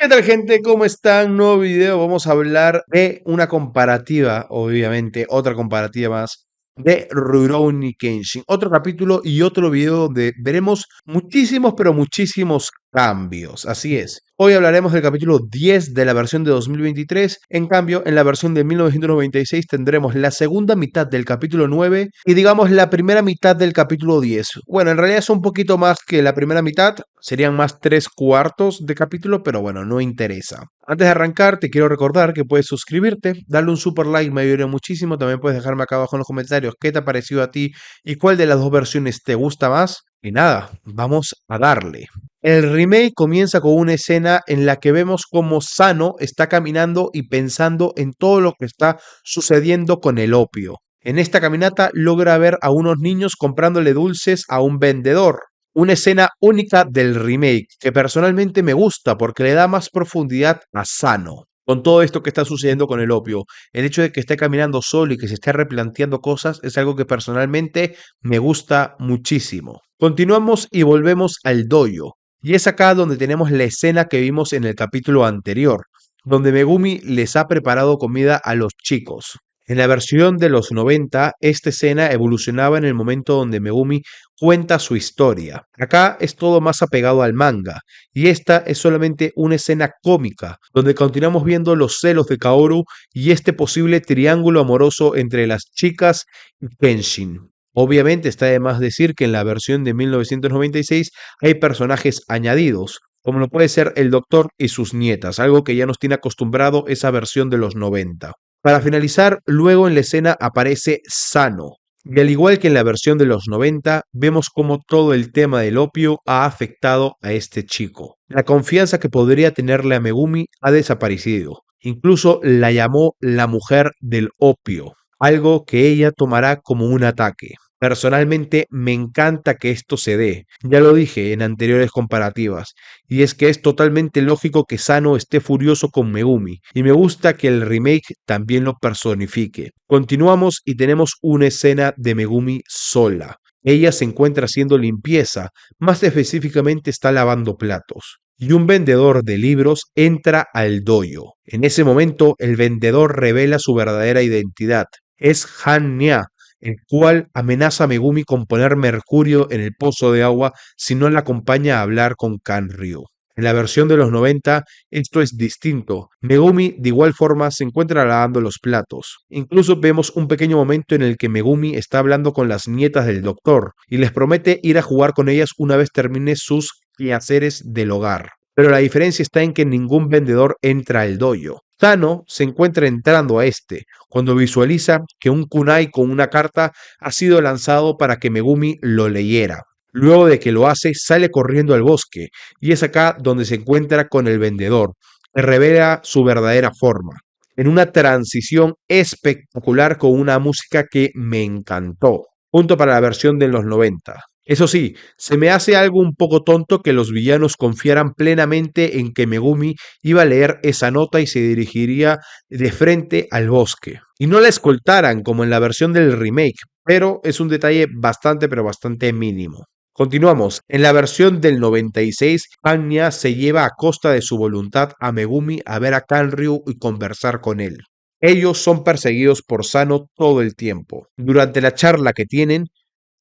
¿Qué tal, gente? ¿Cómo están? Nuevo video. Vamos a hablar de una comparativa, obviamente, otra comparativa más de Rurouni Kenshin. Otro capítulo y otro video donde veremos muchísimos, pero muchísimos cambios. Así es. Hoy hablaremos del capítulo 10 de la versión de 2023. En cambio, en la versión de 1996 tendremos la segunda mitad del capítulo 9 y digamos la primera mitad del capítulo 10. Bueno, en realidad es un poquito más que la primera mitad, serían más 3 cuartos de capítulo, pero bueno, no interesa. Antes de arrancar, te quiero recordar que puedes suscribirte, darle un super like, me ayudaría muchísimo. También puedes dejarme acá abajo en los comentarios qué te ha parecido a ti y cuál de las dos versiones te gusta más. Y nada, vamos a darle. El remake comienza con una escena en la que vemos cómo Sano está caminando y pensando en todo lo que está sucediendo con el opio. En esta caminata logra ver a unos niños comprándole dulces a un vendedor. Una escena única del remake que personalmente me gusta porque le da más profundidad a Sano. Con todo esto que está sucediendo con el opio, el hecho de que esté caminando solo y que se esté replanteando cosas es algo que personalmente me gusta muchísimo. Continuamos y volvemos al dojo. Y es acá donde tenemos la escena que vimos en el capítulo anterior, donde Megumi les ha preparado comida a los chicos. En la versión de los 90, esta escena evolucionaba en el momento donde Megumi cuenta su historia. Acá es todo más apegado al manga, y esta es solamente una escena cómica, donde continuamos viendo los celos de Kaoru y este posible triángulo amoroso entre las chicas y Kenshin. Obviamente está de más decir que en la versión de 1996 hay personajes añadidos, como lo puede ser el Doctor y sus nietas, algo que ya nos tiene acostumbrado esa versión de los 90. Para finalizar, luego en la escena aparece Sano, y al igual que en la versión de los 90, vemos cómo todo el tema del opio ha afectado a este chico. La confianza que podría tenerle a Megumi ha desaparecido. Incluso la llamó la mujer del opio, algo que ella tomará como un ataque. Personalmente me encanta que esto se dé, ya lo dije en anteriores comparativas, y es que es totalmente lógico que Sano esté furioso con Megumi, y me gusta que el remake también lo personifique. Continuamos y tenemos una escena de Megumi sola. Ella se encuentra haciendo limpieza, más específicamente está lavando platos. Y un vendedor de libros entra al dojo. En ese momento, el vendedor revela su verdadera identidad. Es Han Nya, el cual amenaza a Megumi con poner mercurio en el pozo de agua si no la acompaña a hablar con Kanryu. En la versión de los 90, esto es distinto. Megumi de igual forma se encuentra lavando los platos. Incluso vemos un pequeño momento en el que Megumi está hablando con las nietas del doctor y les promete ir a jugar con ellas una vez termine sus quehaceres del hogar. Pero la diferencia está en que ningún vendedor entra al dojo. Sano se encuentra entrando a este, cuando visualiza que un kunai con una carta ha sido lanzado para que Megumi lo leyera. Luego de que lo hace, sale corriendo al bosque, y es acá donde se encuentra con el vendedor, que revela su verdadera forma, en una transición espectacular con una música que me encantó, junto para la versión de los 90. Eso sí, se me hace algo un poco tonto que los villanos confiaran plenamente en que Megumi iba a leer esa nota y se dirigiría de frente al bosque, y no la escoltaran como en la versión del remake, pero es un detalle bastante pero bastante mínimo. Continuamos. En la versión del 96, Anya se lleva a costa de su voluntad a Megumi a ver a Kanryu y conversar con él. Ellos son perseguidos por Sano todo el tiempo. Durante la charla que tienen,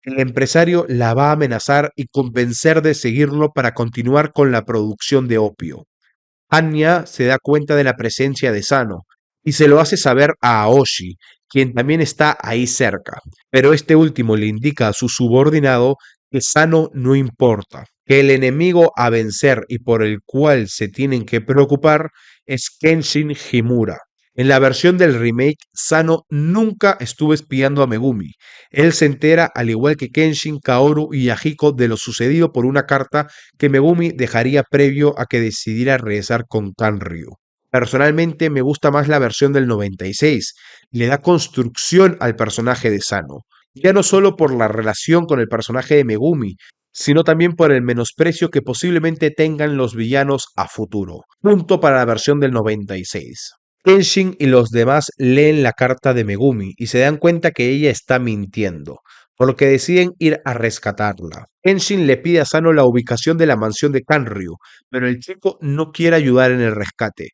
el empresario la va a amenazar y convencer de seguirlo para continuar con la producción de opio. Anya se da cuenta de la presencia de Sano y se lo hace saber a Aoshi, quien también está ahí cerca, pero este último le indica a su subordinado que Sano no importa, que el enemigo a vencer y por el cual se tienen que preocupar es Kenshin Himura. En la versión del remake, Sano nunca estuvo espiando a Megumi. Él se entera, al igual que Kenshin, Kaoru y Yahiko, de lo sucedido por una carta que Megumi dejaría previo a que decidiera regresar con Kanryu. Personalmente me gusta más la versión del 96, le da construcción al personaje de Sano, ya no solo por la relación con el personaje de Megumi, sino también por el menosprecio que posiblemente tengan los villanos a futuro. Punto para la versión del 96. Kenshin y los demás leen la carta de Megumi y se dan cuenta que ella está mintiendo. por lo que deciden ir a rescatarla. Kenshin le pide a Sano la ubicación de la mansión de Kanryu, pero el chico no quiere ayudar en el rescate.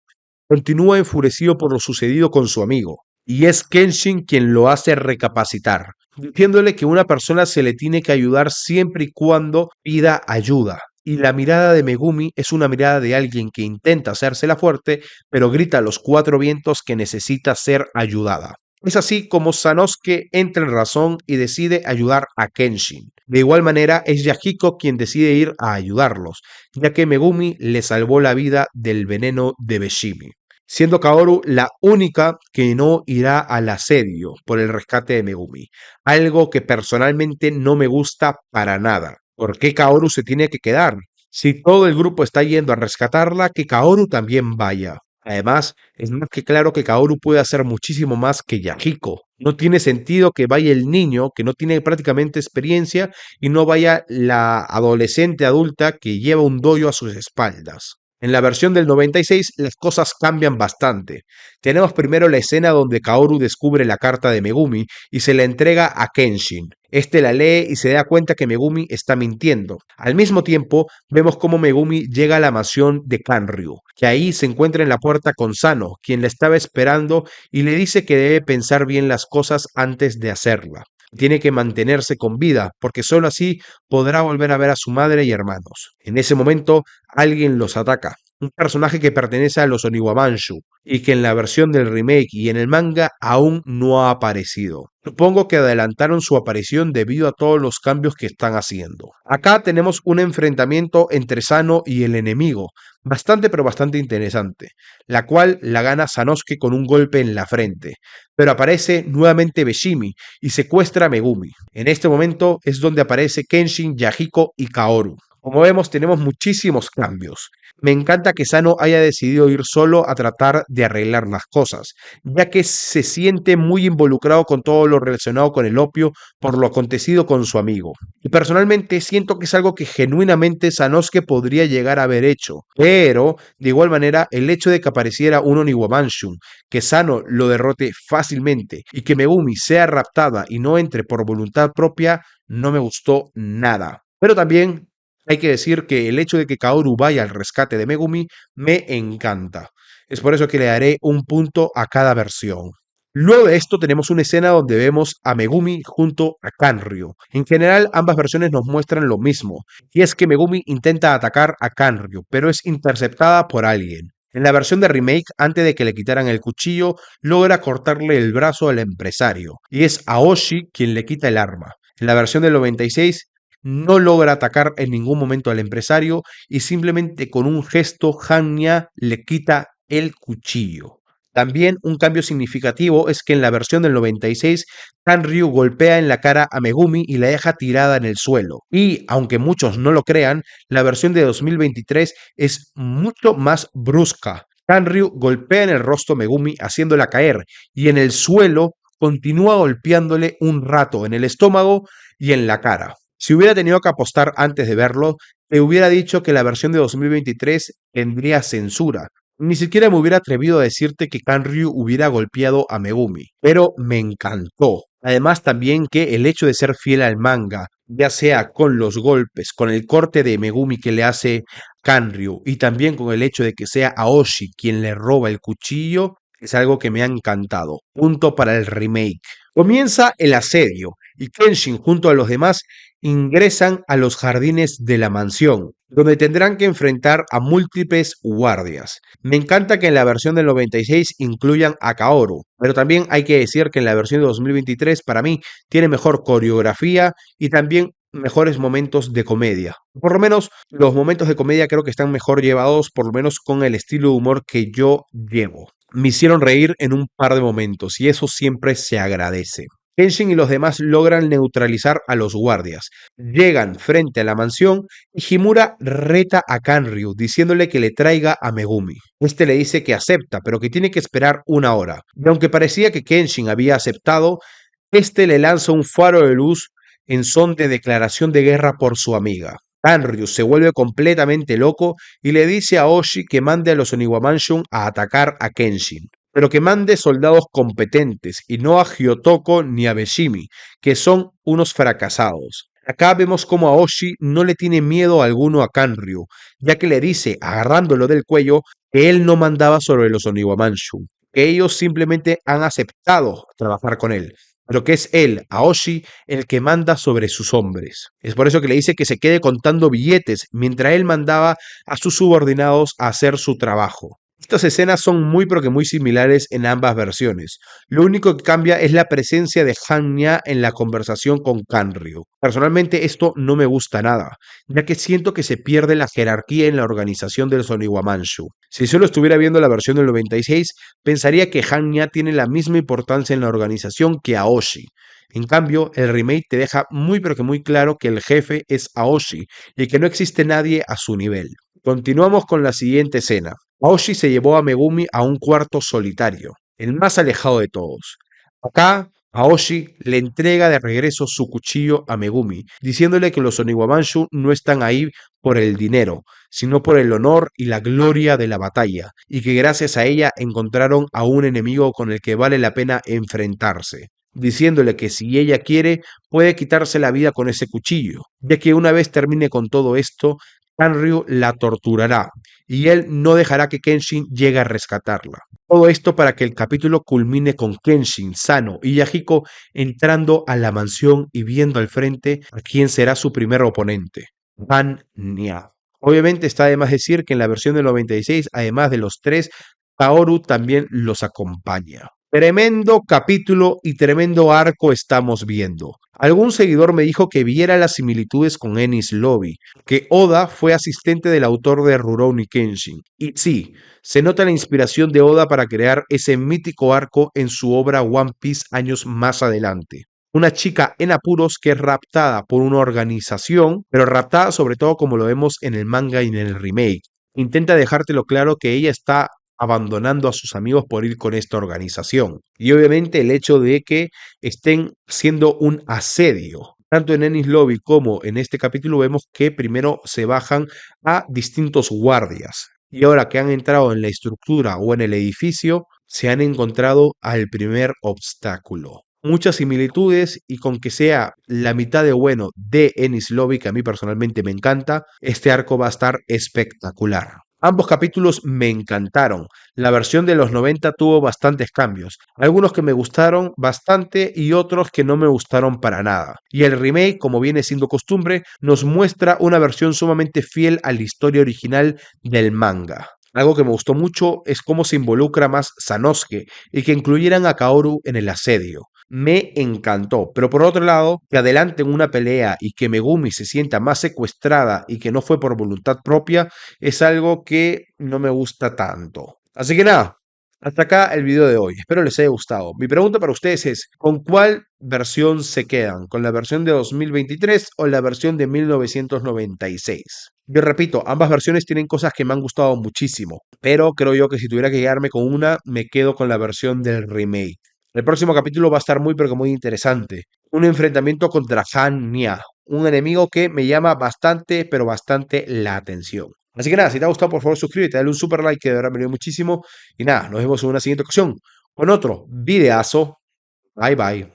Continúa enfurecido por lo sucedido con su amigo, y es Kenshin quien lo hace recapacitar, diciéndole que una persona se le tiene que ayudar siempre y cuando pida ayuda. Y la mirada de Megumi es una mirada de alguien que intenta hacérsela fuerte, pero grita a los cuatro vientos que necesita ser ayudada. Es así como Sanosuke entra en razón y decide ayudar a Kenshin. De igual manera, es Yahiko quien decide ir a ayudarlos, ya que Megumi le salvó la vida del veneno de Beshimi, siendo Kaoru la única que no irá al asedio por el rescate de Megumi, algo que personalmente no me gusta para nada. ¿Por qué Kaoru se tiene que quedar? Si todo el grupo está yendo a rescatarla, que Kaoru también vaya. Además, es más que claro que Kaoru puede hacer muchísimo más que Yahiko. No tiene sentido que vaya el niño que no tiene prácticamente experiencia y no vaya la adolescente adulta que lleva un dojo a sus espaldas. En la versión del 96 las cosas cambian bastante. Tenemos primero la escena donde Kaoru descubre la carta de Megumi y se la entrega a Kenshin. Este la lee y se da cuenta que Megumi está mintiendo. Al mismo tiempo, vemos cómo Megumi llega a la mansión de Kanryu, que ahí se encuentra en la puerta con Sano, quien la estaba esperando y le dice que debe pensar bien las cosas antes de hacerla. Tiene que mantenerse con vida, porque sólo así podrá volver a ver a su madre y hermanos. En ese momento, alguien los ataca. Un personaje que pertenece a los Oniwabanshu y que en la versión del remake y en el manga aún no ha aparecido. Supongo que adelantaron su aparición debido a todos los cambios que están haciendo. Acá tenemos un enfrentamiento entre Sano y el enemigo, bastante pero bastante interesante, la cual la gana Sanosuke con un golpe en la frente, pero aparece nuevamente Beshimi y secuestra a Megumi. En este momento es donde aparece Kenshin, Yahiko y Kaoru. Como vemos, tenemos muchísimos cambios. Me encanta que Sano haya decidido ir solo a tratar de arreglar las cosas, ya que se siente muy involucrado con todo lo relacionado con el opio por lo acontecido con su amigo. Y personalmente siento que es algo que genuinamente Sanosuke podría llegar a haber hecho, pero de igual manera el hecho de que apareciera un Oniwamanshun, que Sano lo derrote fácilmente y que Megumi sea raptada y no entre por voluntad propia, no me gustó nada. Pero también hay que decir que el hecho de que Kaoru vaya al rescate de Megumi me encanta. Es por eso que le daré un punto a cada versión. Luego de esto tenemos una escena donde vemos a Megumi junto a Kanryu. En general ambas versiones nos muestran lo mismo, y es que Megumi intenta atacar a Kanryu, pero es interceptada por alguien. En la versión de remake, antes de que le quitaran el cuchillo, logra cortarle el brazo al empresario, y es Aoshi quien le quita el arma. En la versión del 96 no logra atacar en ningún momento al empresario y simplemente con un gesto Hanya le quita el cuchillo. También un cambio significativo es que en la versión del 96, Kanryu golpea en la cara a Megumi y la deja tirada en el suelo. Y, aunque muchos no lo crean, la versión de 2023 es mucho más brusca. Kanryu golpea en el rostro a Megumi haciéndola caer y en el suelo continúa golpeándole un rato en el estómago y en la cara. Si hubiera tenido que apostar antes de verlo, te hubiera dicho que la versión de 2023 tendría censura. Ni siquiera me hubiera atrevido a decirte que Kanryu hubiera golpeado a Megumi, pero me encantó. Además también que el hecho de ser fiel al manga, ya sea con los golpes, con el corte de Megumi que le hace Kanryu y también con el hecho de que sea Aoshi quien le roba el cuchillo, es algo que me ha encantado. Punto para el remake. Comienza el asedio y Kenshin junto a los demás ingresan a los jardines de la mansión, donde tendrán que enfrentar a múltiples guardias. Me encanta que en la versión del 96 incluyan a Kaoru, pero también hay que decir que en la versión de 2023 para mí tiene mejor coreografía y también mejores momentos de comedia. Por lo menos los momentos de comedia creo que están mejor llevados, por lo menos con el estilo de humor que yo llevo. Me hicieron reír en un par de momentos y eso siempre se agradece. Kenshin y los demás logran neutralizar a los guardias. Llegan frente a la mansión y Himura reta a Kanryu diciéndole que le traiga a Megumi. Este le dice que acepta, pero que tiene que esperar una hora. Y aunque parecía que Kenshin había aceptado, este le lanza un faro de luz en son de declaración de guerra por su amiga. Kanryu se vuelve completamente loco y le dice a Oshi que mande a los Oniwamanshun a atacar a Kenshin. pero que mande soldados competentes y no a Hyotoko ni a Beshimi, que son unos fracasados. Acá vemos cómo Aoshi no le tiene miedo alguno a Kanryu, ya que le dice, agarrándolo del cuello, que él no mandaba sobre los Oniwamanchu, que ellos simplemente han aceptado trabajar con él, pero que es él, Aoshi, el que manda sobre sus hombres. Es por eso que le dice que se quede contando billetes mientras él mandaba a sus subordinados a hacer su trabajo. Estas escenas son muy pero que muy similares en ambas versiones. Lo único que cambia es la presencia de Hanya en la conversación con Kanryu. Personalmente esto no me gusta nada, ya que siento que se pierde la jerarquía en la organización del Soniwamanshu. Si solo estuviera viendo la versión del 96, pensaría que Hanya tiene la misma importancia en la organización que Aoshi. En cambio, el remake te deja muy pero que muy claro que el jefe es Aoshi y que no existe nadie a su nivel. Continuamos con la siguiente escena. Aoshi se llevó a Megumi a un cuarto solitario, el más alejado de todos. Acá, Aoshi le entrega de regreso su cuchillo a Megumi, diciéndole que los Oniwabanshu no están ahí por el dinero, sino por el honor y la gloria de la batalla, y que gracias a ella encontraron a un enemigo con el que vale la pena enfrentarse, diciéndole que si ella quiere, puede quitarse la vida con ese cuchillo, ya que una vez termine con todo esto, Kanryu la torturará y él no dejará que Kenshin llegue a rescatarla. Todo esto para que el capítulo culmine con Kenshin, Sano y Yahiko entrando a la mansión y viendo al frente a quién será su primer oponente, Van Nia. Obviamente está de más decir que en la versión del 96, además de los tres, Kaoru también los acompaña. Tremendo capítulo y tremendo arco estamos viendo. Algún seguidor me dijo que viera las similitudes con Enies Lobby, que Oda fue asistente del autor de Rurouni Kenshin. Y sí, se nota la inspiración de Oda para crear ese mítico arco en su obra One Piece años más adelante. Una chica en apuros que es raptada por una organización, pero raptada sobre todo como lo vemos en el manga y en el remake. Intenta dejártelo claro que ella está abandonando a sus amigos por ir con esta organización. Y obviamente el hecho de que estén siendo un asedio. Tanto en Ennis Lobby como en este capítulo vemos que primero se bajan a distintos guardias. Y ahora que han entrado en la estructura o en el edificio, se han encontrado al primer obstáculo. Muchas similitudes y con que sea la mitad de bueno de Ennis Lobby, que a mí personalmente me encanta, este arco va a estar espectacular. Ambos capítulos me encantaron. La versión de los 90 tuvo bastantes cambios, algunos que me gustaron bastante y otros que no me gustaron para nada. Y el remake, como viene siendo costumbre, nos muestra una versión sumamente fiel a la historia original del manga. Algo que me gustó mucho es cómo se involucra más Sanosuke y que incluyeran a Kaoru en el asedio. Me encantó, pero por otro lado, que adelanten una pelea y que Megumi se sienta más secuestrada y que no fue por voluntad propia, es algo que no me gusta tanto. Así que nada, hasta acá el video de hoy. Espero les haya gustado. Mi pregunta para ustedes es, ¿con cuál versión se quedan? ¿Con la versión de 2023 o la versión de 1996? Yo repito, ambas versiones tienen cosas que me han gustado muchísimo, pero creo yo que si tuviera que quedarme con una, me quedo con la versión del remake. El próximo capítulo va a estar muy pero que muy interesante. Un enfrentamiento contra Han Nia, un enemigo que me llama bastante pero bastante la atención. Así que nada, si te ha gustado, por favor suscríbete, dale un super like que de verdad me ayuda muchísimo. Y nada, nos vemos en una siguiente ocasión con otro videazo. Bye bye.